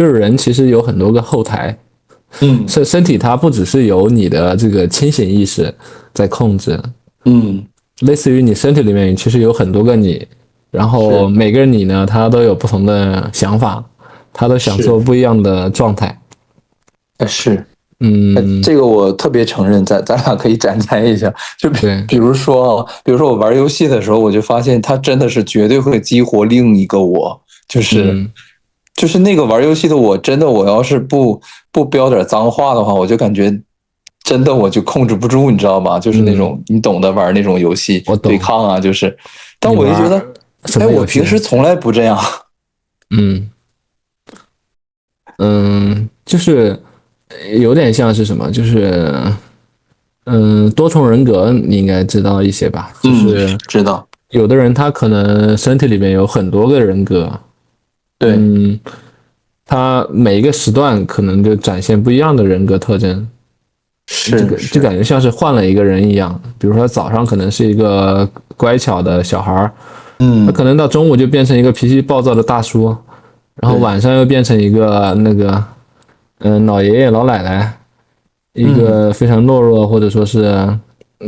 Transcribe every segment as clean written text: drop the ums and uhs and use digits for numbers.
就是人其实有很多个后台，身体它不只是由你的这个清醒意识在控制，类似于你身体里面其实有很多个你，然后每个你呢，他都有不同的想法，他都享受不一样的状态。是，这个我特别承认，咱俩可以展开一下。就比如说我玩游戏的时候，我就发现他真的是绝对会激活另一个我，就是那个玩游戏的我，真的我要是不飙点脏话的话，我就感觉真的我就控制不住，你知道吗？就是那种你懂得玩那种游戏对抗啊，就是，但我就觉得，哎，我平时从来不这样。就是有点像是什么，就是多重人格，你应该知道一些吧？就是知道。有的人他可能身体里面有很多个人格，对，他每一个时段可能就展现不一样的人格特征，就感觉像是换了一个人一样。比如说早上可能是一个乖巧的小孩，他可能到中午就变成一个脾气暴躁的大叔，然后晚上又变成一个那个老爷爷老奶奶，一个非常懦弱或者说是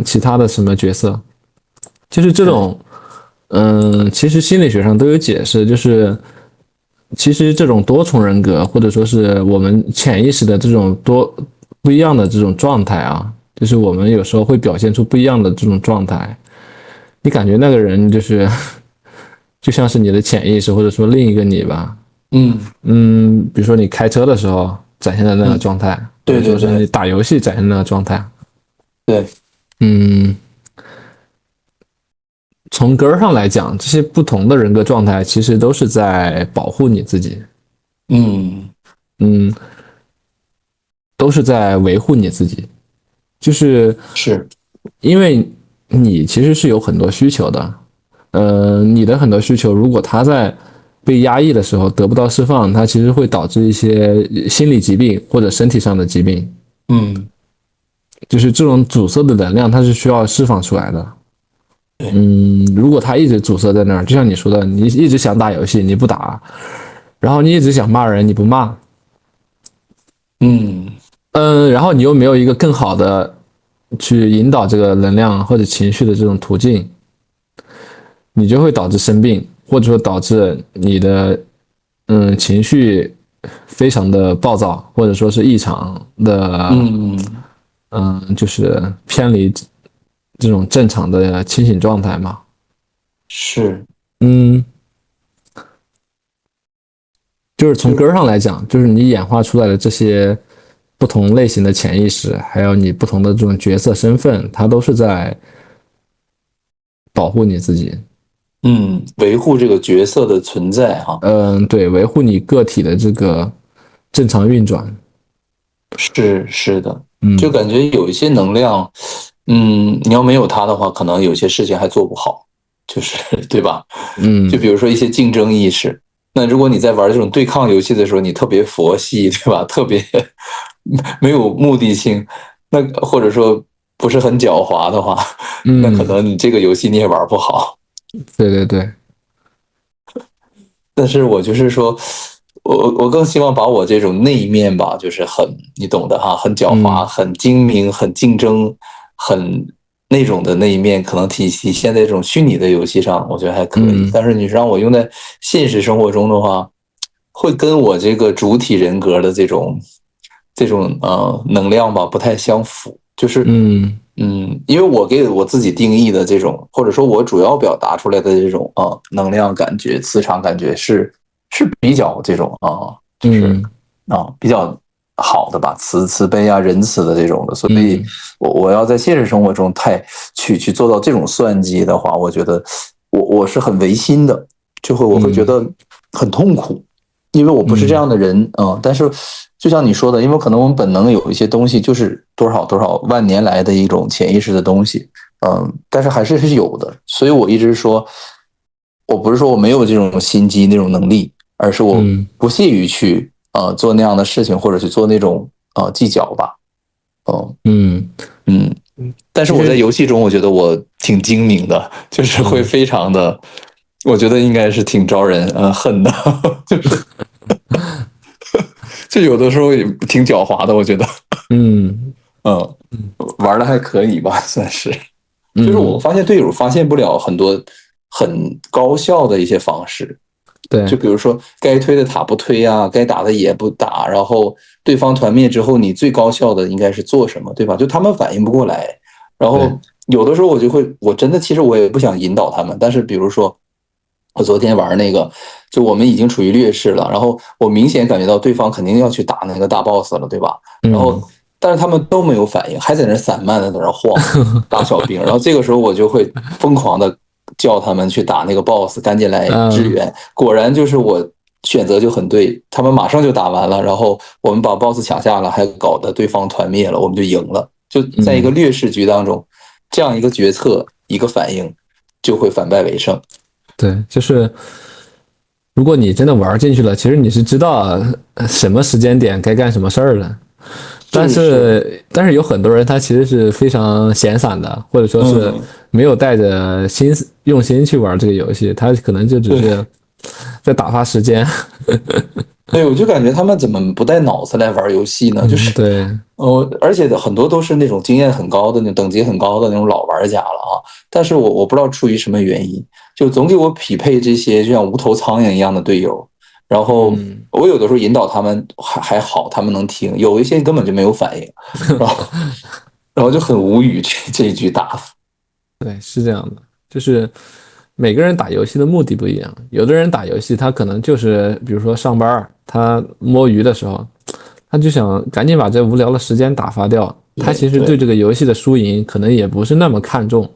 其他的什么角色，就是这种其实心理学上都有解释，就是其实这种多重人格或者说是我们潜意识的这种不一样的这种状态啊，就是我们有时候会表现出不一样的这种状态，你感觉那个人就是就像是你的潜意识或者说另一个你吧。比如说你开车的时候展现的那个状态，对，或者说是你打游戏展现的那个状态，对，从根儿上来讲，这些不同的人格状态其实都是在保护你自己，都是在维护你自己，就是因为你其实是有很多需求的，你的很多需求如果它在被压抑的时候得不到释放，它其实会导致一些心理疾病或者身体上的疾病。就是这种阻塞的能量，它是需要释放出来的。如果它一直阻塞在那儿，就像你说的，你一直想打游戏，你不打，然后你一直想骂人，你不骂，然后你又没有一个更好的去引导这个能量或者情绪的这种途径，你就会导致生病，或者说导致你的情绪非常的暴躁，或者说是异常的就是偏离这种正常的清醒状态嘛。就是从根儿上来讲，就是你演化出来的这些不同类型的潜意识，还有你不同的这种角色身份，它都是在保护你自己。维护这个角色的存在哈。对，维护你个体的这个正常运转。是的，就感觉有一些能量，你要没有它的话，可能有些事情还做不好，就是对吧？就比如说一些竞争意识，那如果你在玩这种对抗游戏的时候，你特别佛系，对吧？特别没有目的性，那或者说不是很狡猾的话，那可能你这个游戏你也玩不好。对对对。但是我就是说，我更希望把我这种那一面吧，就是你懂的哈，很狡猾、很精明、很竞争、很那种的那一面，可能体现在这种虚拟的游戏上，我觉得还可以。但是你让我用在现实生活中的话，会跟我这个主体人格的这种能量吧不太相符，就是因为我给我自己定义的这种，或者说我主要表达出来的这种能量感觉、磁场感觉是比较这种就是比较好的吧，慈悲啊、仁慈的这种的，所以我要在现实生活中去做到这种算计的话，我觉得我是很违心的，我会觉得很痛苦。因为我不是这样的人但是就像你说的，因为可能我们本能有一些东西就是多少多少万年来的一种潜意识的东西，但是还是有的，所以我一直说，我不是说我没有这种心机那种能力，而是我不屑于去做那样的事情，或者去做那种计较吧，但是我在游戏中，我觉得我挺精明的，就是会非常的，我觉得应该是挺招人恨的，就是就有的时候也挺狡猾的，我觉得。嗯嗯，玩的还可以吧，算是。就是我嗯，发现队友发现不了很多很高效的一些方式，对就比如说该推的塔不推啊，该打的也不打，然后对方团灭之后，你最高效的应该是做什么，对吧？就他们反应不过来，然对，后有的时候我就会，我真的其实我也不想引导他们，但是比如说我昨天玩那个，就我们已经处于劣势了，然后我明显感觉到对方肯定要去打那个大 boss 了，对吧？然嗯后但是他们都没有反应，还在那散漫的在那晃打小兵，然后这个时候我就会疯狂的叫他们去打那个 boss，赶紧来支嗯援。果然就是我选择就很对，他们马上就打完了，然后我们把 boss 抢下了，还搞得对方团灭了，我们就赢了。就在一个嗯，劣势局当中，这样一个决策一个反应就会反败为胜。对，就是如果你真的玩进去了，其实你是知道什么时间点该干什么事儿的。但是是，是有很多人他其实是非常闲散的，或者说是嗯，没有带着用心去玩这个游戏，他可能就只对。是在打发时间。对，我就感觉他们怎么不带脑子来玩游戏呢？就嗯，是，对，而且很多都是那种经验很高的、那等级很高的那种老玩家了啊。但是我不知道出于什么原因，就总给我匹配这些就像无头苍蝇一样的队友。然后嗯，我有的时候引导他们还好，他们能听；有一些根本就没有反应，然后就很无语这一局打。对，是这样的，就是每个人打游戏的目的不一样，有的人打游戏他可能就是比如说上班儿他摸鱼的时候，他就想赶紧把这无聊的时间打发掉。他其实对对对这个游戏的输赢可能也不是那么看重，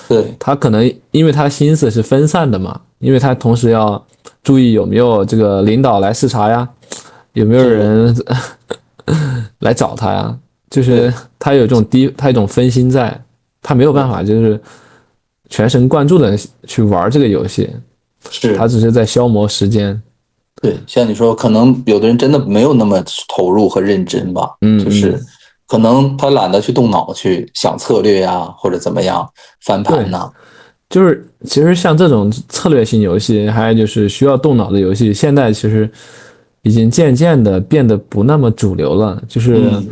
对他可能因为他心思是分散的嘛，因为他同时要注意有没有这个领导来视察呀，有没有是，人来找他呀，就是对他有一种分心在，他没有办对法就是全神贯注的去玩这个游戏，他是。只是在消磨时间。对，像你说，可能有的人真的没有那么投入和认真吧，就是嗯嗯，可能他懒得去动脑去想策略呀，或者怎么样翻盘对，呐。就是其实像这种策略性游戏，还有就是需要动脑的游戏，现在其实已经渐渐的变得不那么主流了。就是嗯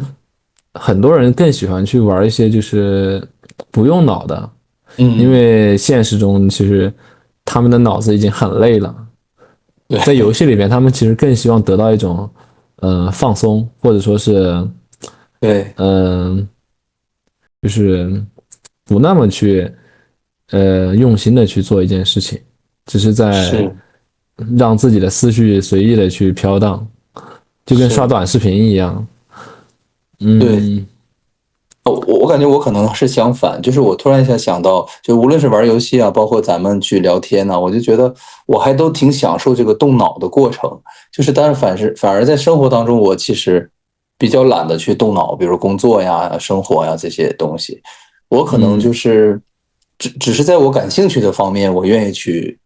很多人更喜欢去玩一些就是不用脑的，因嗯，为现实中其实他们的脑子已经很累了，在游对戏里面他们其实更希望得到一种放松，或者说是对嗯、就是不那么去用心的去做一件事情，只是在是让自己的思绪随意的去飘荡，就跟刷是，短视频一样。对。嗯我感觉我可能是相反，就是我突然一下想到，就无论是玩游戏啊，包括咱们去聊天呢、我就觉得我还都挺享受这个动脑的过程。就是但是反而在生活当中，我其实比较懒得去动脑，比如工作呀、生活呀这些东西，我可能就嗯是只是在我感兴趣的方面，我愿意去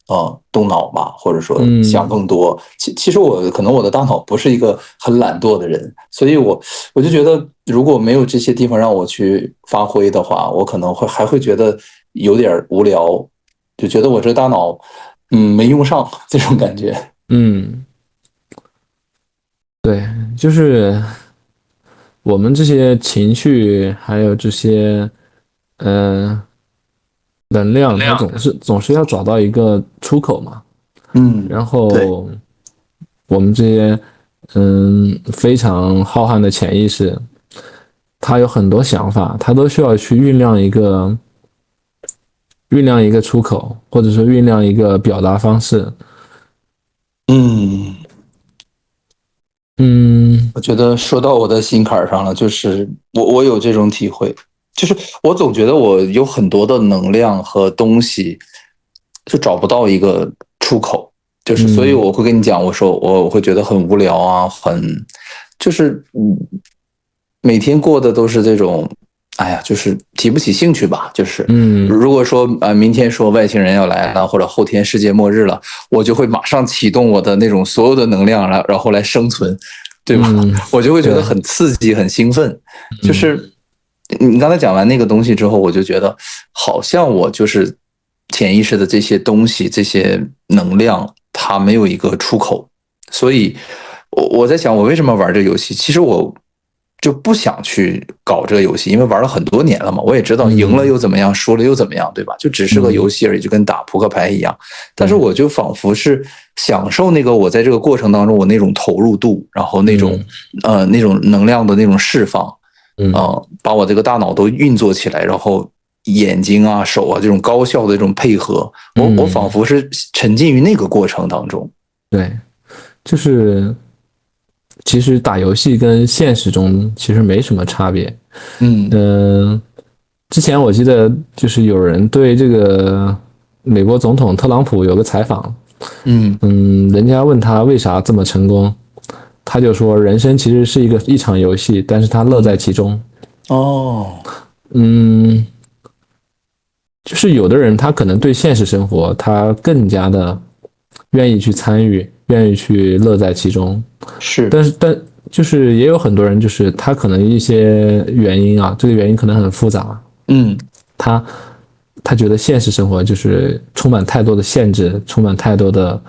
动脑吧，或者说想嗯更多。其实我可能我的大脑不是一个很懒惰的人，所以我就觉得如果没有这些地方让我去发挥的话，我可能还会觉得有点无聊，就觉得我这大脑没用上这种感觉。嗯，对，就是我们这些情绪还有这些能量，它总是要找到一个出口嘛。然对，后我们这些非常浩瀚的潜意识，它有很多想法，它都需要去酝酿一个出口，或者说酝酿一个表达方式。嗯。嗯我觉得说到我的心坎儿上了，就是我有这种体会，就是我总觉得我有很多的能量和东西，就找不到一个出口，就是所以嗯我会跟你讲，我说我会觉得很无聊啊，就是每天过的都是这种，哎呀，就是提不起兴趣吧，就是嗯，如果说明天说外星人要来了，或者后天世界末日了，我就会马上启动我的那种所有的能量，然后来生存。对吧？嗯，我就会觉得对，很刺激、很兴奋。就嗯是你刚才讲完那个东西之后，我就觉得好像我就是潜意识的这些东西、这些能量，它没有一个出口，所以我在想，我为什么玩这个游戏？其实我就不想去搞这个游戏，因为玩了很多年了嘛。我也知道赢了又怎么样，输了又怎么样，对吧？就只是个游戏而已，就跟打扑克牌一样。但是我就仿佛是享受那个我在这个过程当中我那种投入度，然后那种那种能量的那种释放，把我这个大脑都运作起来，然后眼睛啊、手啊这种高效的这种配合，我仿佛是沉浸于那个过程当中。对，就是其实打游戏跟现实中其实没什么差别。之前我记得就是有人对这个美国总统特朗普有个采访，人家问他为啥这么成功，他就说人生其实是一场游戏，但是他乐在其中。就是有的人他可能对现实生活他更加的愿意去参与，愿意去乐在其中。是，但就是也有很多人，就是他可能一些原因啊，这个原因可能很复杂。他觉得现实生活就是充满太多的限制，充满太多的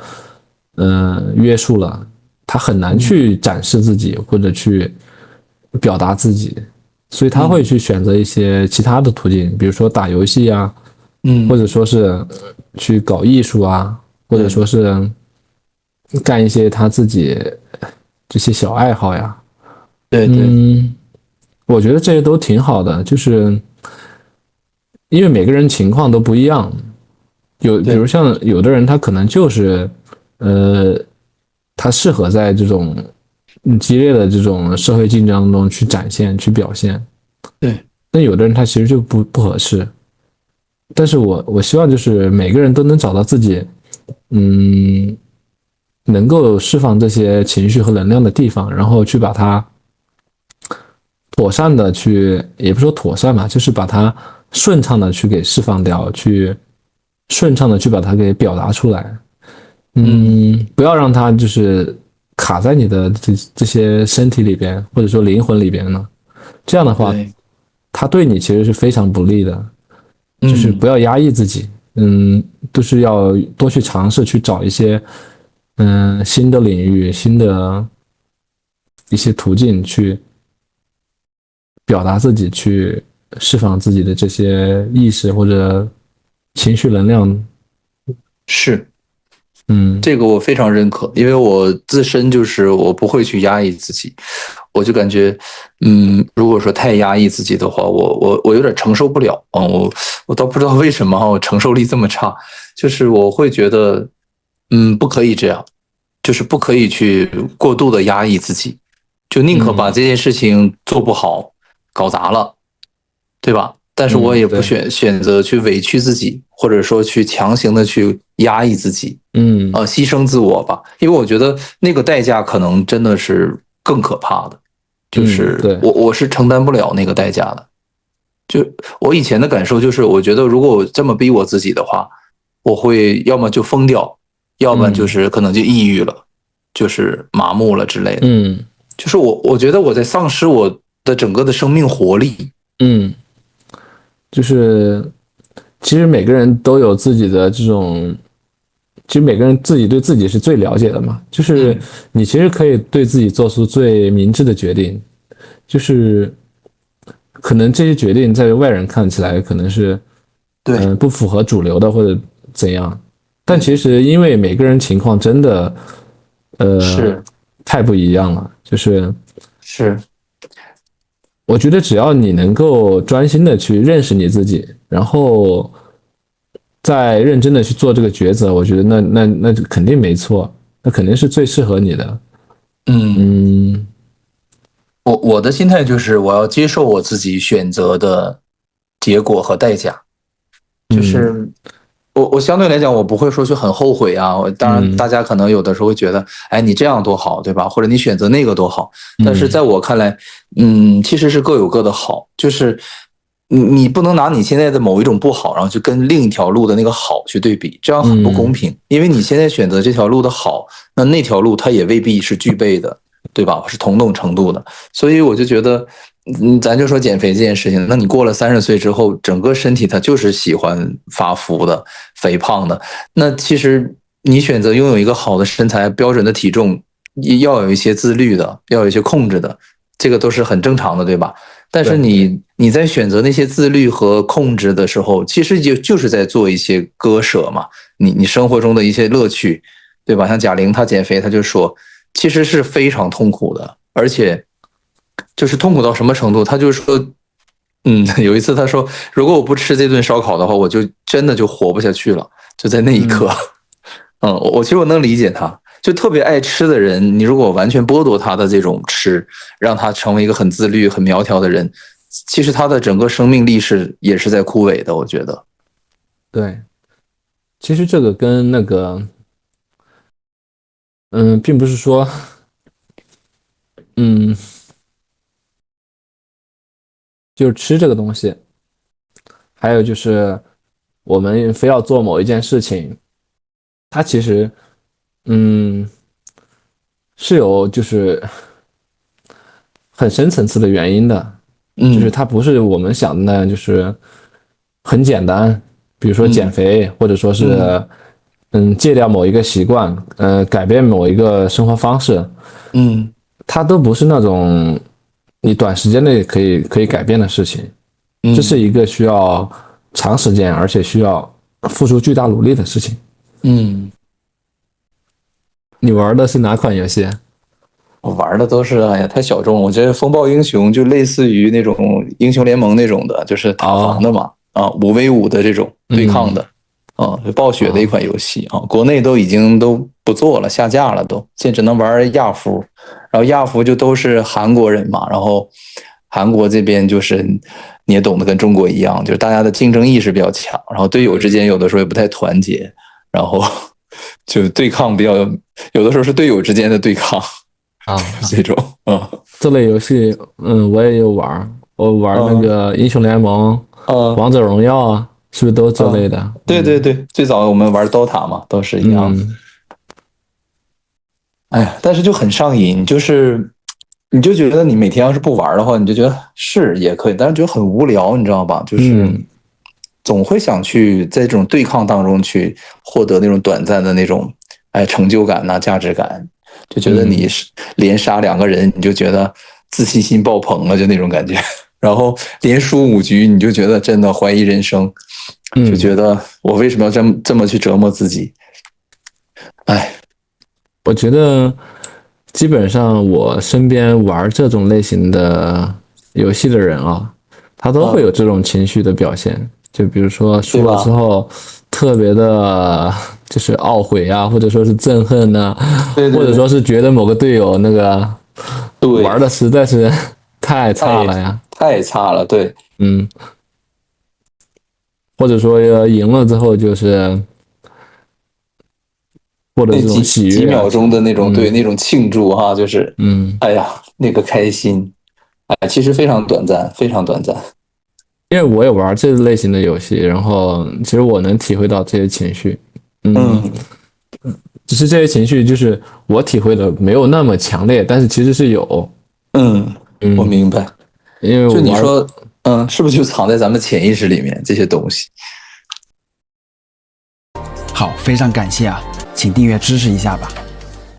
约束了，他很难去展示自己或者去表达自己，所以他会去选择一些其他的途径，比如说打游戏啊，或者说是去搞艺术啊，或者说是干一些他自己这些小爱好呀。对对，我觉得这些都挺好的，就是因为每个人情况都不一样，比如像有的人他可能就是他适合在这种激烈的这种社会竞争中去展现去表现，对，但有的人他其实就不合适。但是我希望就是每个人都能找到自己能够释放这些情绪和能量的地方，然后去把它妥善的去，也不说妥善吧，就是把它顺畅的去给释放掉，去顺畅的去把它给表达出来。不要让它就是卡在你的这些身体里边，或者说灵魂里边呢。这样的话，它对你其实是非常不利的。就是不要压抑自己，都是要多去尝试，去找一些新的领域、新的一些途径去表达自己，去释放自己的这些意识或者情绪能量。是。这个我非常认可，因为我自身就是我不会去压抑自己，我就感觉，如果说太压抑自己的话，我有点承受不了啊，我倒不知道为什么我承受力这么差，就是我会觉得，不可以这样，就是不可以去过度的压抑自己，就宁可把这件事情做不好，搞砸了，对吧？但是我也不选择去委屈自己，或者说去强行的去压抑自己，牺牲自我吧，因为我觉得那个代价可能真的是更可怕的，就是我是承担不了那个代价的。就我以前的感受就是，我觉得如果我这么逼我自己的话，我会要么就疯掉，要么就是可能就抑郁了，就是麻木了之类的。就是我觉得我在丧失我的整个的生命活力。就是其实每个人都有自己的这种，其实每个人自己对自己是最了解的嘛。就是你其实可以对自己做出最明智的决定，就是可能这些决定在外人看起来可能是不符合主流的或者怎样，但其实因为每个人情况真的是太不一样了，就是我觉得只要你能够专心的去认识你自己，然后再认真的去做这个抉择，我觉得那肯定没错，那肯定是最适合你的。我的心态就是我要接受我自己选择的结果和代价，就是我相对来讲我不会说去很后悔啊。当然大家可能有的时候会觉得，哎，你这样多好，对吧？或者你选择那个多好。但是在我看来，其实是各有各的好，就是你不能拿你现在的某一种不好，然后去跟另一条路的那个好去对比，这样很不公平。因为你现在选择这条路的好，那条路它也未必是具备的，对吧？是同等程度的。所以我就觉得，咱就说减肥这件事情，那你过了30岁之后，整个身体它就是喜欢发福的、肥胖的。那其实你选择拥有一个好的身材、标准的体重，要有一些自律的，要有一些控制的，这个都是很正常的，对吧？但是你在选择那些自律和控制的时候，其实就是在做一些割舍嘛。你生活中的一些乐趣，对吧？像贾玲她减肥，她就说，其实是非常痛苦的，而且就是痛苦到什么程度？她就说，有一次她说，如果我不吃这顿烧烤的话，我就真的就活不下去了。就在那一刻，我其实我能理解她。就特别爱吃的人，你如果完全剥夺他的这种吃，让他成为一个很自律、很苗条的人，其实他的整个生命力也是在枯萎的。我觉得，对，其实这个跟那个，并不是说，就是吃这个东西，还有就是我们非要做某一件事情，它其实，是有就是很深层次的原因的，就是它不是我们想的那样，就是很简单，比如说减肥，或者说是戒掉某一个习惯，改变某一个生活方式，它都不是那种你短时间内可以改变的事情，这是一个需要长时间而且需要付出巨大努力的事情。你玩的是哪款游戏？我玩的都是哎呀太小众了。我觉得风暴英雄就类似于那种英雄联盟那种的，就是塔防的嘛，5v5的这种对抗的，暴雪的一款游戏啊，国内都已经都不做了，下架了都，现在只能玩亚服，然后亚服就都是韩国人嘛，然后韩国这边就是你也懂得，跟中国一样，就是大家的竞争意识比较强，然后队友之间有的时候也不太团结，然后就对抗比较，有的时候是队友之间的对抗。这种，这类游戏，我也有玩，我玩那个英雄联盟、王者荣耀啊，是不是都这类的？对对对，最早我们玩 DOTA 嘛，都是一样。哎呀，但是就很上瘾，就是你就觉得你每天要是不玩的话，你就觉得是也可以，但是觉得很无聊，你知道吧？就是总会想去在这种对抗当中去获得那种短暂的那种成就感呐、价值感。就觉得你连杀2个人，你就觉得自信心爆棚了，就那种感觉。然后连输5局，你就觉得真的怀疑人生，就觉得我为什么要这么去折磨自己？哎，我觉得基本上我身边玩这种类型的游戏的人啊，他都会有这种情绪的表现。就比如说输了之后，特别的就是懊悔啊，或者说是憎恨呐，或者说是觉得某个队友那个玩的实在是太差了呀，太差了，对，或者说赢了之后就是获得这种喜悦，几秒钟的那种对那种庆祝哈，就是哎呀那个开心，其实非常短暂，非常短暂。因为我也玩这类型的游戏，然后其实我能体会到这些情绪，只是这些情绪就是我体会的没有那么强烈，但是其实是有，我明白，因为就你说，是不是就藏在咱们潜意识里面这些东西？好，非常感谢啊，请订阅支持一下吧。